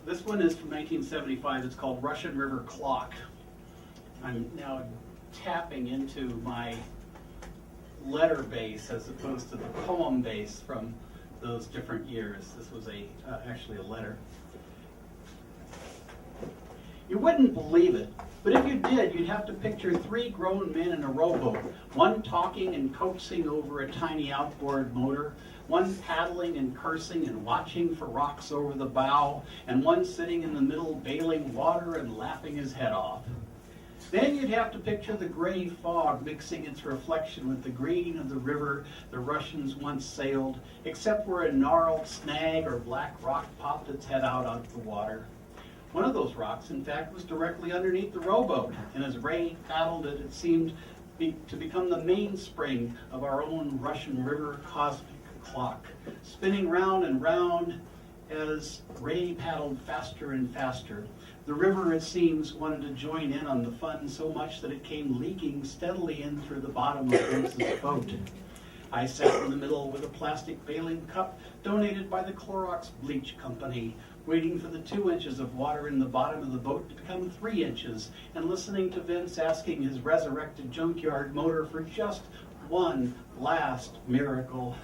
This one is from 1975. It's called Russian River Clock. I'm now tapping into my letter base as opposed to the poem base from those different years. This was actually a letter. You wouldn't believe it, but if you did, you'd have to picture 3 grown men in a rowboat, one talking and coaxing over a tiny outboard motor, one paddling and cursing and watching for rocks over the bow, and one sitting in the middle bailing water and laughing his head off. Then you'd have to picture the gray fog mixing its reflection with the green of the river the Russians once sailed, except where a gnarled snag or black rock popped its head out of the water. One of those rocks, in fact, was directly underneath the rowboat, and as Ray paddled it, it seemed to become the mainspring of our own Russian River cosmic clock, spinning round and round as Ray paddled faster and faster. The river, it seems, wanted to join in on the fun so much that it came leaking steadily in through the bottom of Vince's boat. I sat in the middle with a plastic bailing cup donated by the Clorox Bleach Company, waiting for the 2 inches of water in the bottom of the boat to become 3 inches, and listening to Vince asking his resurrected junkyard motor for just one last miracle.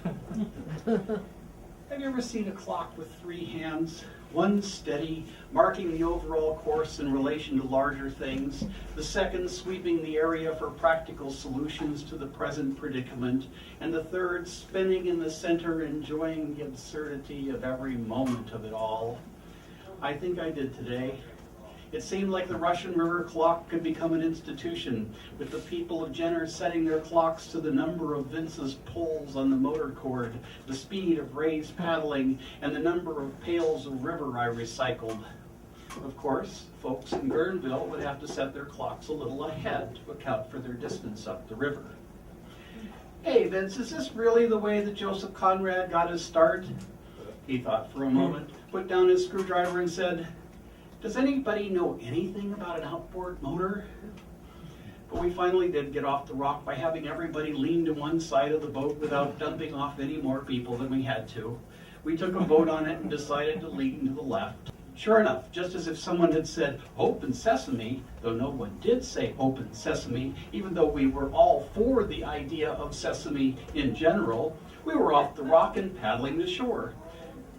Have you ever seen a clock with 3 hands? One steady, marking the overall course in relation to larger things, the second sweeping the area for practical solutions to the present predicament, and the third spinning in the center, enjoying the absurdity of every moment of it all. I think I did today. It seemed like the Russian River clock could become an institution, with the people of Jenner setting their clocks to the number of Vince's pulls on the motor cord, the speed of Ray's paddling, and the number of pails of river I recycled. Of course, folks in Guerneville would have to set their clocks a little ahead to account for their distance up the river. Hey, Vince, is this really the way that Joseph Conrad got his start? He thought for a moment, put down his screwdriver and said, "Does anybody know anything about an outboard motor?" But we finally did get off the rock by having everybody lean to one side of the boat without dumping off any more people than we had to. We took a vote on it and decided to lean to the left. Sure enough, just as if someone had said, "Open sesame," though no one did say "open sesame," even though we were all for the idea of sesame in general, we were off the rock and paddling to shore.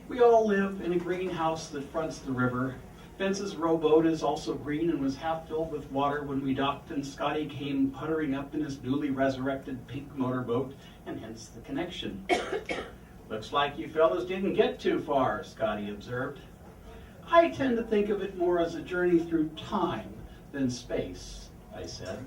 We all live in a greenhouse that fronts the river. Vince's rowboat is also green and was half filled with water when we docked, and Scotty came puttering up in his newly resurrected pink motorboat, and hence the connection. "Looks like you fellas didn't get too far," Scotty observed. "I tend to think of it more as a journey through time than space," I said.